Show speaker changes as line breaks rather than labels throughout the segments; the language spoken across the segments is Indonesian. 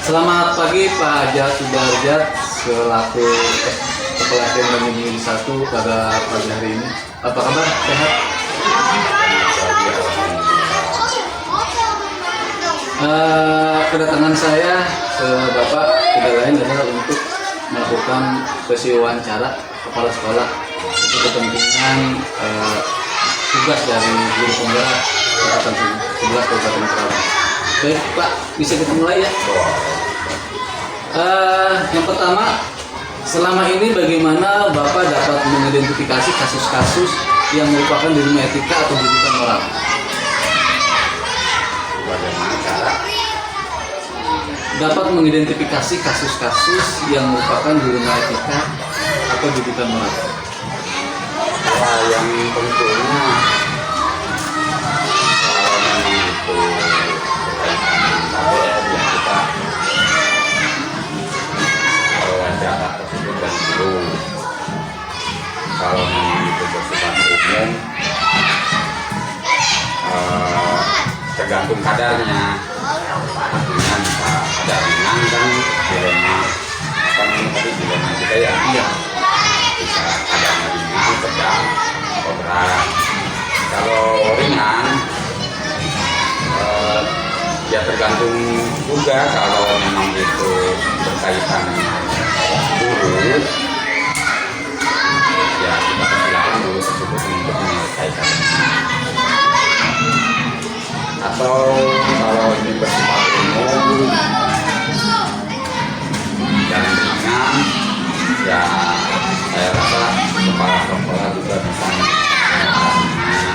Selamat pagi Pak Ajat Sudarjat selaku Kepala SDM Negeri 1 pada pagi hari ini. Apa kabar? Sehat? Kedatangan saya ke Bapak tidak lain adalah untuk melakukan sesi wawancara kepala sekolah untuk kepentingan tugas dari guru penggerak angkatan 11 Kabupaten Karawang. Baik Pak, bisa kita mulai ya? Yang pertama, selama ini bagaimana Bapak dapat mengidentifikasi kasus-kasus yang merupakan dilema etika atau didikan moral?
Bagaimana cara?
Dapat mengidentifikasi kasus-kasus yang merupakan dilema etika atau didikan moral.
Yang tentunya kalau memang itu berkaitan KBR yang kita wawancara tersebut dan dulu. Kalau memang itu bersifat umum, tergantung kadarnya. Artinya bisa ada ringan kan dilema apa namanya tadi dilema kita ya.
Iya.
Bisa kadarnya ringan, sedang, atau berat. Kalau ringan, ya tergantung juga kalau memang itu berkaitan dengan guru, ya kita persilakan guru tersebut untuk menyelesaikan. Atau kalau ini bersifat umum dan ringan, ya saya rasa kepala sekolah juga bisa mengatasinya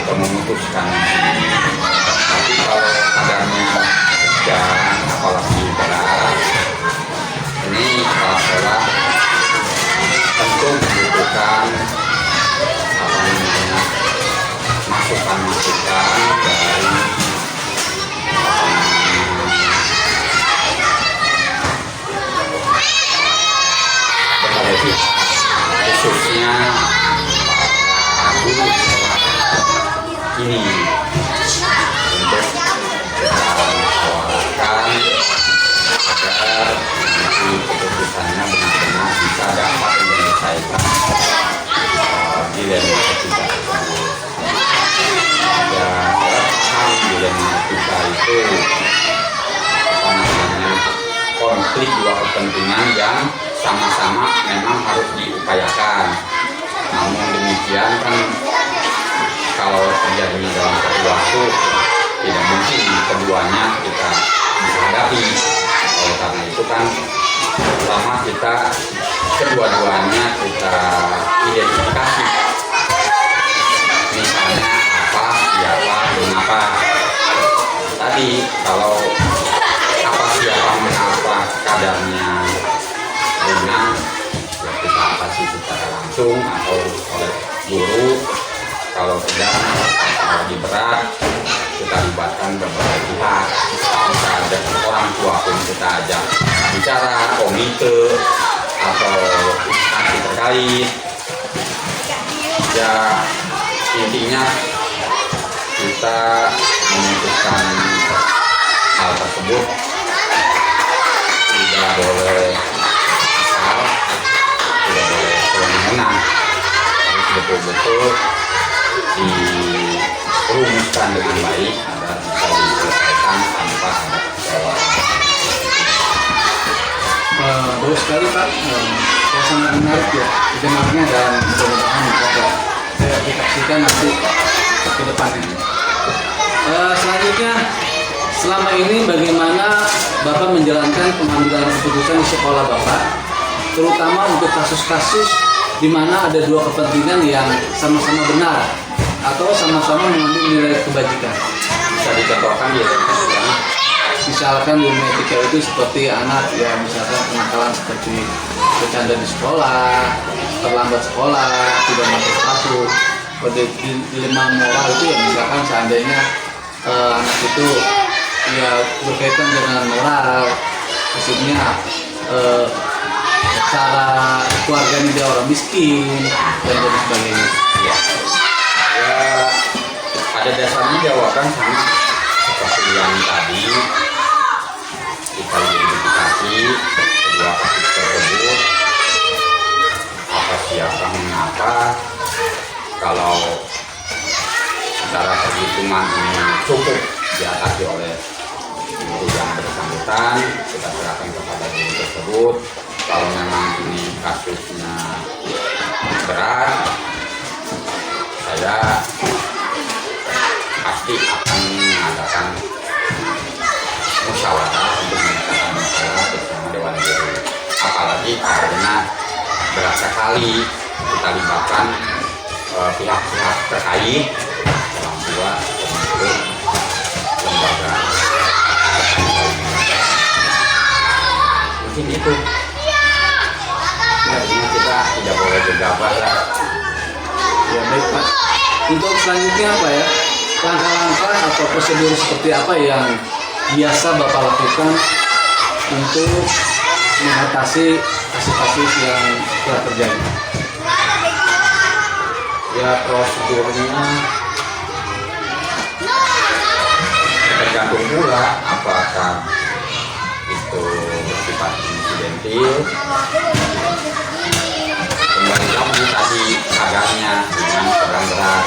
atau memutuskan. Tapi kalau kadarnya sedang apalagi berat, ini kepala sekolah tentu membutuhkan apa namanya masukan-masukan dari berbagai pihak, khususnya para guru ini untuk kita musyawarahkan agar nanti keputusannya benar-benar bisa dapat menyelesaikan dilema etika tersebut. Ya, saya paham dilema etika itu apa namanya konflik dua kepentingan yang sama-sama memang harus diupayakan. Namun demikian kan kalau terjadi dalam satu waktu tidak mungkin keduanya kita bisa hadapi. Oleh karena itu kan pertama kita kedua-duanya kita identifikasi. Misalnya apa, siapa, mengapa. Tadi kalau apa, siapa, mengapa kadarnya ringan, ya kita atasi secara langsung atau oleh guru. Kalau sedang, lagi berat, kita libatkan berbagai pihak. Kita ajak orang tua pun kita ajak bicara, komite atau instansi terkait. Ya intinya kita memutuskan hal tersebut tidak boleh asal, tidak boleh menang, harus betul-betul dirumuskan dengan baik agar bisa diselesaikan tanpa ada kecewa.
Bagus sekali Pak, saya sangat menarik ya dengarnya dan mudah-mudahan bisa saya aplikasikan nanti ke depannya. Selanjutnya, selama ini bagaimana Bapak menjalankan pengambilan keputusan di sekolah Bapak, terutama untuk kasus-kasus di mana ada dua kepentingan yang sama-sama benar atau sama-sama mengandung nilai kebajikan.
Bisa dicontohkan ya,
Misalkan dilema etika itu seperti anak ya misalkan kenakalan seperti bercanda di sekolah, terlambat sekolah, tidak masuk sepatu. Pada dilema moral itu ya misalkan seandainya anak itu ya berkaitan dengan moral, maksudnya cara keluarganya dia orang miskin dan lain sebagainya.
Ya pada dasarnya jawaban sama seperti yang tadi keputusan kita serahkan kepada guru tersebut. Kalau memang ini kasusnya berat, saya pasti akan mengadakan musyawarah untuk menyelesaikan masalah bersama Dewan Guru. Apalagi karena beberapa kali kita libatkan pihak-pihak terkait, orang tua, termasuk lembaga. Mungkin itu. Artinya kita tidak boleh gegabah lah.
Ya baik Pak. Untuk selanjutnya apa ya? Langkah-langkah atau prosedur seperti apa yang biasa Bapak lakukan untuk mengatasi kasus-kasus yang telah terjadi?
Ya prosedurnya tergantung pula apakah itu bersifat insidentil. Kembali lagi tadi agarnya dengan sedang berat.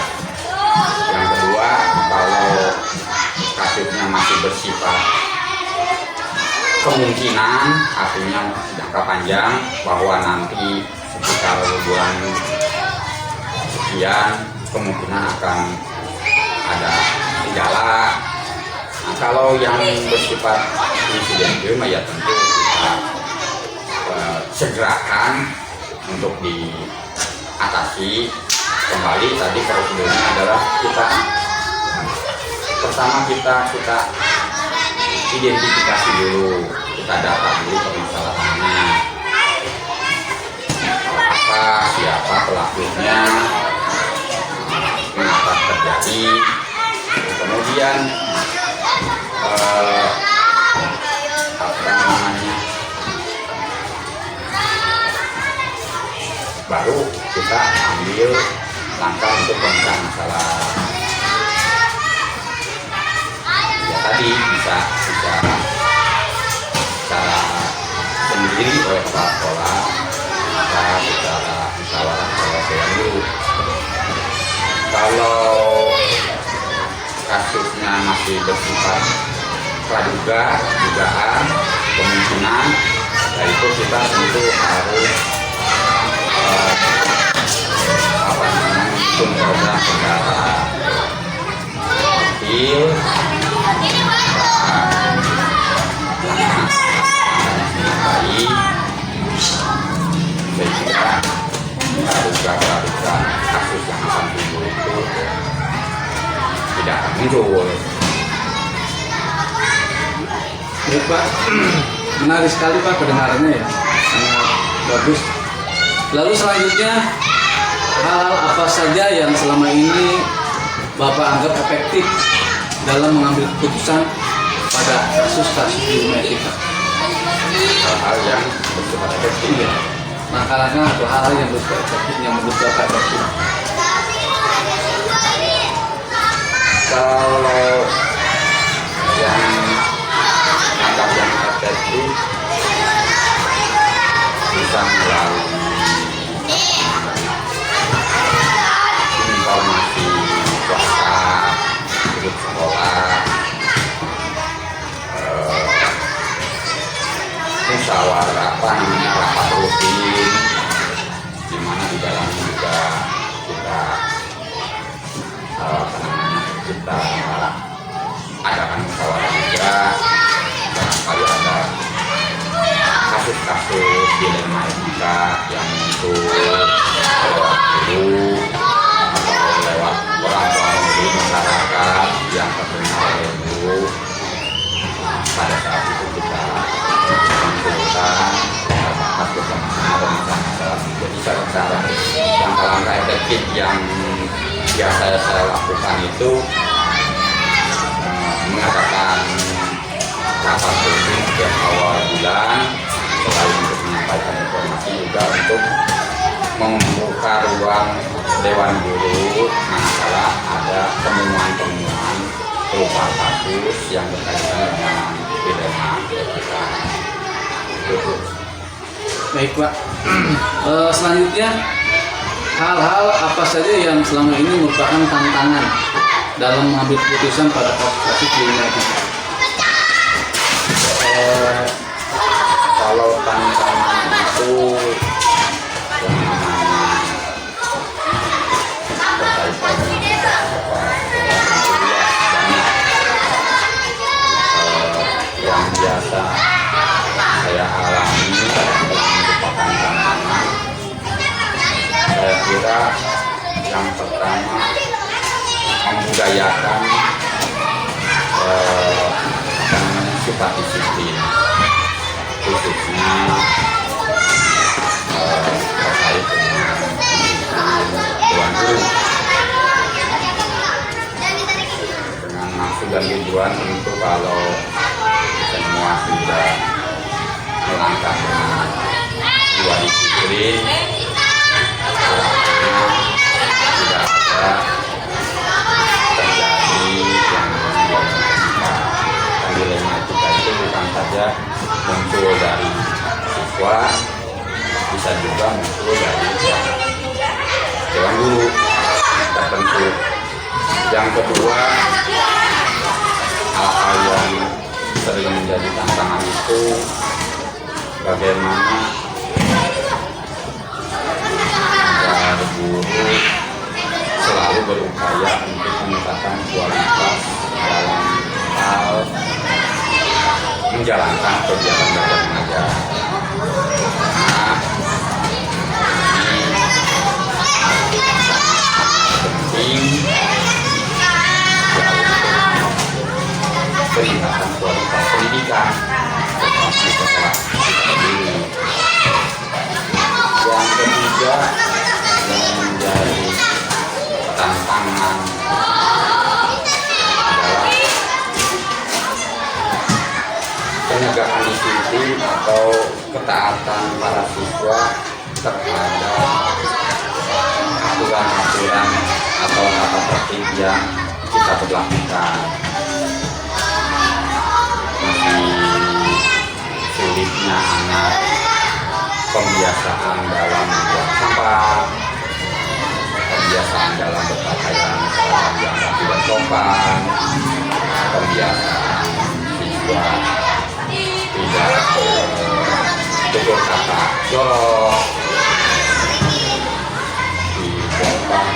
Yang kedua, kalau kasusnya masih bersifat kemungkinan, artinya jangka panjang, bahwa nanti sekitar bulan sekian kemungkinan akan ada gejala. Nah, kalau yang bersifat insidentil, ya tentu kita segerakan untuk diatasi. Kembali tadi prosedurnya adalah pertama kita identifikasi dulu, kita data dulu permasalahannya, apa, siapa pelakunya, mengapa terjadi, kemudian baru kita ambil langkah untuk pemecahan masalah. Ya tadi bisa secara sendiri oleh kepala sekolah, bisa secara musyawarah oleh Dewan Guru. Kalau kasusnya masih bersifat praduga, dugaan, kemungkinan, ya itu kita tentu harus menyusun program pendataan mobil baik, sehingga praduga kasus yang akan timbul itu tidak akan muncul.
Baik Pak, menarik sekali Pak kedengarannya ya, sangat bagus. Lalu selanjutnya, hal-hal apa saja yang selama ini Bapak anggap efektif dalam mengambil keputusan pada kasus-kasus di rumah kita?
Hal-hal yang bersifat efektif,
ya. Langkah-langkah atau hal-hal yang bersifat efektif yang menurut Bapak efektif?
Kalau yang anggap yang efektif bisa melalui informasi WhatsApp, grup sekolah, musyawarah rapat rutin, di mana di dalamnya juga kita adakan musyawarah juga. Barangkali ada kasus-kasus dilema etika yang muncul lewat guru atau lewat orang tua murid masyarakat yang terdengar oleh guru. Pada saat itu kita mengumpulkan, kita bahas bersama-sama tentang masalah. Jadi cara-cara langkah-langkah efektif yang biasa saya lakukan itu mengadakan rapat rutin setiap awal bulan, selain untuk menyampaikan informasi juga untuk membuka ruang Dewan Guru manakala ada temuan-temuan berupa kasus yang berkaitan dengan dilema etika.
Baik Pak, selanjutnya hal-hal apa saja yang selama ini merupakan tantangan dalam mengambil keputusan pada kasus di rumah kita?
biasa saya alami yang merupakan tantangan, saya kira yang pertama membudayakan sifat disiplin, khususnya terkait dengan tuan guru, dengan maksud dan tujuan tentu kalau semua sudah melangkah dengan dua disiplin, tidak ada terjadi yang nilainya etika itu bukan saja muncul dari siswa, bisa juga muncul dari dewan guru tertentu. Yang kedua, hal-hal yang sering menjadi tantangan itu bagaimana agar guru selalu berupaya untuk meningkatkan kualitas dalam hal menjalankan kegiatan belajar mengajar. Nah, ini peningkatan kualitas pendidikan terutama di sekolah sendiri. Yang ketiga yang menjadi tantangan adalah penegakan disiplin atau ketaatan para siswa terhadap aturan-aturan atau tata tertib yang kita berlakukan. Masih sulitnya anak pembiasaan dalam membuang sampah, pembiasaan dalam berpakaian yang rapi dan sopan, pembiasaan siswa tidak tutur kata jorok,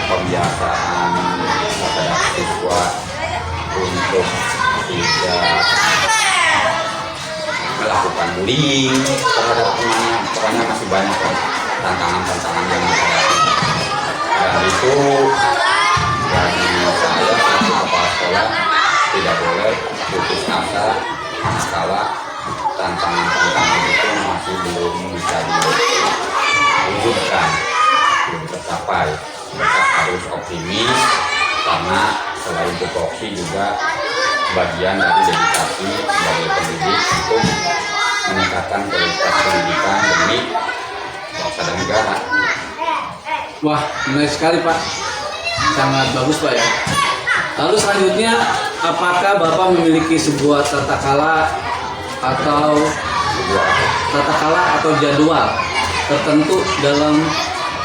pembiasaan terhadap siswa untuk tidak melakukan bullying terhadap temannya. Pokoknya masih banyak tantangan-tantangan yang dihadapi, dan itu bagi saya sebagai kepala sekolah tidak boleh putus asa kalau tantangan-tantangan itu masih belum bisa diwujudkan, belum tercapai. Mereka harus optimis karena selain tupoksi juga bagian dari dedikasi sebagai pendidik untuk meningkatkan kualitas pendidikan demi bangsa dan negara.
Wah, menarik sekali Pak, sangat bagus Pak ya. Lalu selanjutnya, apakah Bapak memiliki sebuah tata kelola atau jadwal tertentu dalam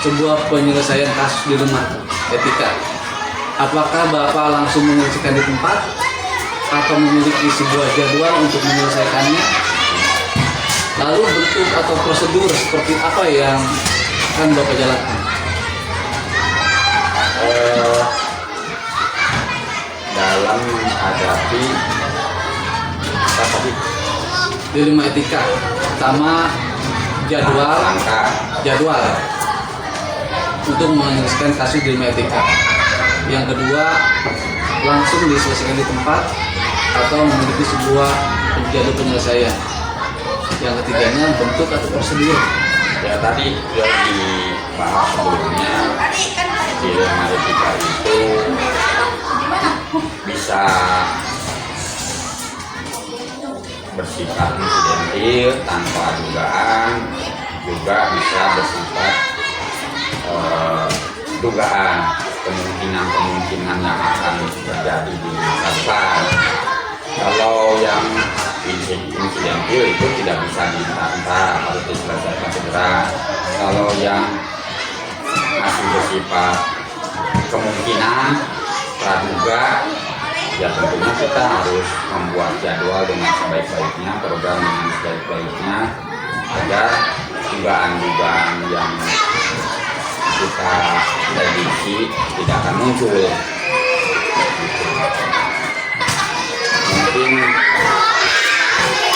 sebuah penyelesaian kasus di rumah etika? Apakah Bapak langsung menyelesaikan di tempat atau memiliki sebuah jadwal untuk menyelesaikannya? Lalu bentuk atau prosedur seperti apa yang akan Bapak jalankan?
Dalam menghadapi
di rumah etika, pertama jadwal untuk menyelesaikan kasus di rumah etika. Yang kedua, langsung diselesaikan di tempat atau memiliki sebuah jadwal penyelesaian. Yang ketiganya, bentuk atau prosedur.
Ya tadi sudah dibahas sebelumnya, di rumah etika itu bisa bersifat insidentil tanpa dugaan, juga bisa bersifat dugaan kemungkinan yang akan terjadi di masa depan. Kalau yang insidentil itu tidak bisa dihentari, harus diselesaikan segera. Kalau yang masih bersifat kemungkinan praduga, ya tentunya kita harus membuat jadwal dengan sebaik-baiknya, program dengan sebaik-baiknya, agar dugaan-dugaan yang kita prediksi tidak akan muncul. Mungkin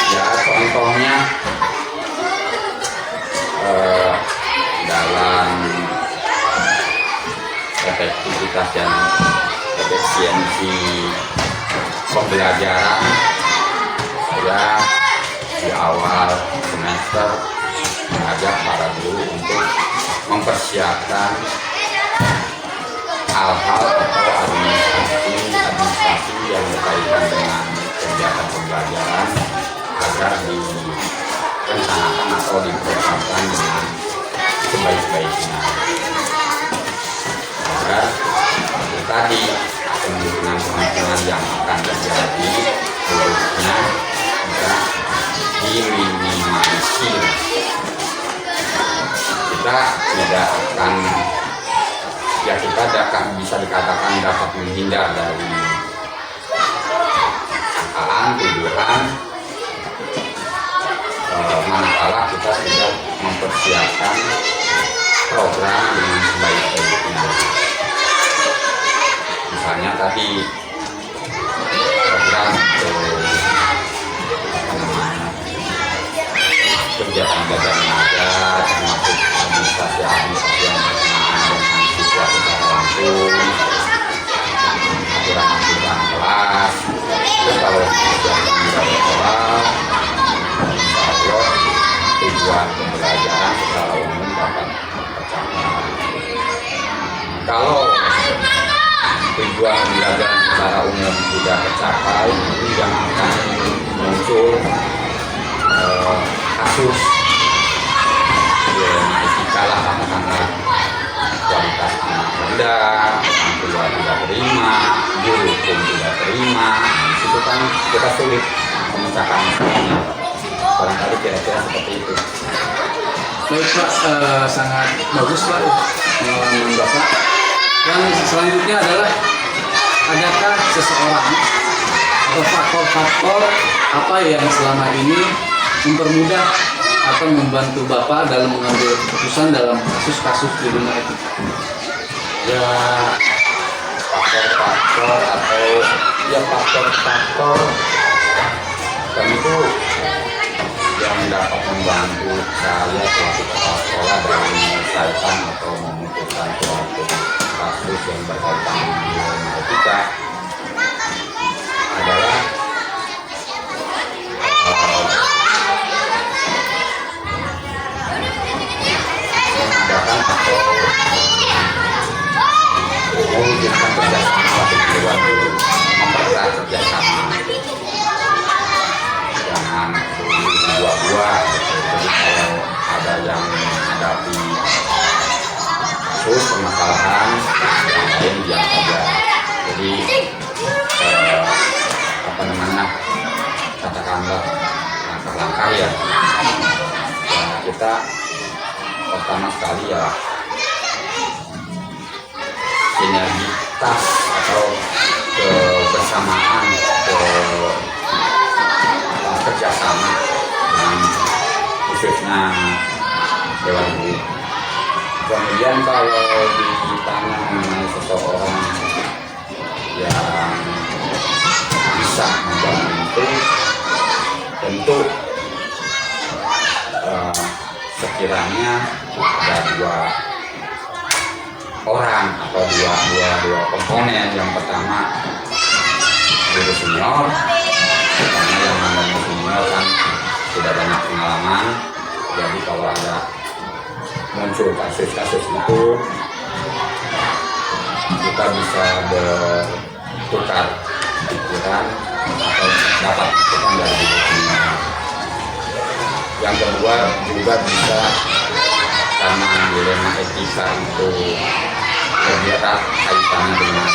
ya pembelajaran saya di awal semester mengajak para guru untuk mempersiapkan hal-hal atau administrasi yang berkaitan dengan kegiatan pembelajaran agar direncanakan atau diprogramkan dengan sebaik-baiknya agar tadi kemungkinan yang akan terjadi buruknya bisa diminimalisir. Kita tidak akan kita akan bisa dikatakan dapat menghindar dari sangkaan, tuduhan, manakala kita sudah mempersiapkan program dengan sebaik-baiknya. Misalnya tadi program kegiatan belajar mengajar termasuk administrasi yang berkenaan dengan siswa secara langsung, aturan-aturan kelas. Terus kalau kegiatan belajar sekolah, insya Allah tujuan pembelajaran secara umum dapat tercapai. Kalau tujuan pembelajaran secara umum tidak tercapai, ini yang akan muncul kasus etika lah, katakanlah kualitas anak rendah, orang tua tidak terima, guru pun tidak terima. Itu kan kita sulit memecahkan masalahnya. Barangkali kira-kira seperti itu.
Baik Pak, sangat bagus Pak pengalaman Bapak. Yang selanjutnya adalah, adakah seseorang atau faktor-faktor apa yang selama ini mempermudah atau membantu Bapak dalam mengambil keputusan dalam kasus-kasus di dunia etika?
Ya, faktor-faktor atau ya faktor-faktor dan itu yang dapat membantu saya selaku kepala sekolah dalam menyelesaikan atau memutuskan suatu kasus yang berkaitan dengan dunia etika adalah mengadakan atau mewujudkan kerjasama waktu keluarga, mempererat kerjasama, jangan buah-buah. Jadi kalau ada yang menghadapi kasus permasalahan, yang lain diam saja. Jadi katakanlah langkah-langkah ya, kita pertama sekali ya sinergitas atau kebersamaan, kerjasama dengan khususnya Dewan Guru. Kemudian kalau ditanya mengenai seseorang yang bisa membantu, tentu sekiranya ada dua orang atau dua komponen. Yang pertama guru senior, karena yang namanya senior kan sudah banyak pengalaman. Jadi kalau ada muncul kasus-kasus itu, kita bisa bertukar pikiran atau dapat masukan dari guru senior. Yang kedua juga bisa karena dilema etika itu lebih erat kaitannya dengan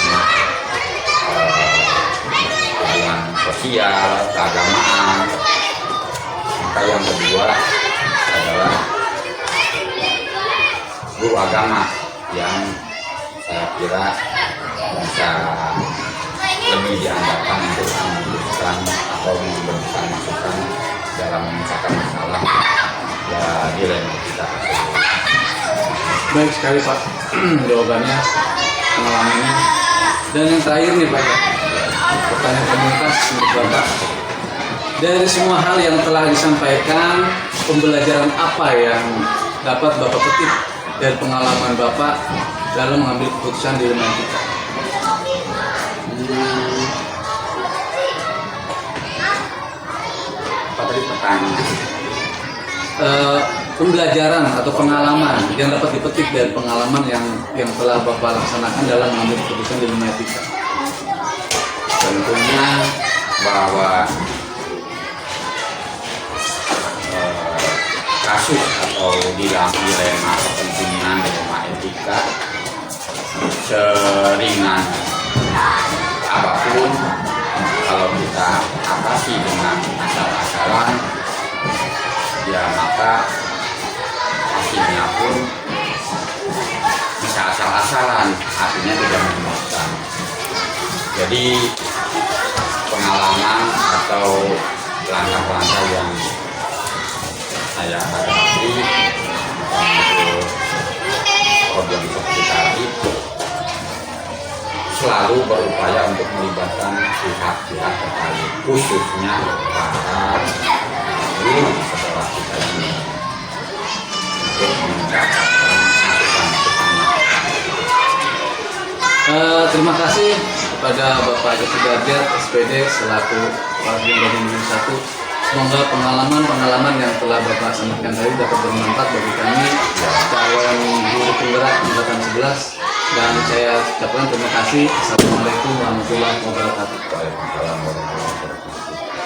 hubungan sosial, keagamaan. Maka yang kedua adalah guru agama yang saya kira bisa lebih diandalkan untuk memutuskan atau memberikan masukan dalam memecahkan masalah ya dilema kita.
Baik sekali Pak jawabannya, pengalamannya. Dan yang terakhir nih Pak, pertanyaan komunitas untuk Bapak. Dari semua hal yang telah disampaikan, pembelajaran apa yang dapat Bapak petik dari pengalaman Bapak dalam mengambil keputusan di dunia etika?
pertanyaan.
Pembelajaran atau pengalaman yang dapat dipetik dari pengalaman yang telah Bapak laksanakan dalam mengambil keputusan di dunia etika.
Tentunya bahwa kasus atau dilema kepentingan dilema etika seringan apapun, kalau kita atasi dengan asal-asalan, ya maka hasilnya pun bisa asal-asalan, artinya tidak memuaskan. Jadi pengalaman atau langkah-langkah yang saya hadapi untuk problem seperti tadi selalu berupaya untuk melibatkan pihak-pihak terkait, khususnya para guru di sekolah kita ini, untuk mendapatkan masukan-masukan.
Terima kasih kepada Bapak Joko Sudarjat, SPD selaku Wakil dari Indonesia 1. Semoga pengalaman yang telah Bapak sampaikan tadi dapat bermanfaat bagi kami calon guru penggerak angkatan 11, dan saya ucapkan terima kasih. Assalamualaikum warahmatullahi wabarakatuh.
Waalaikumsalam.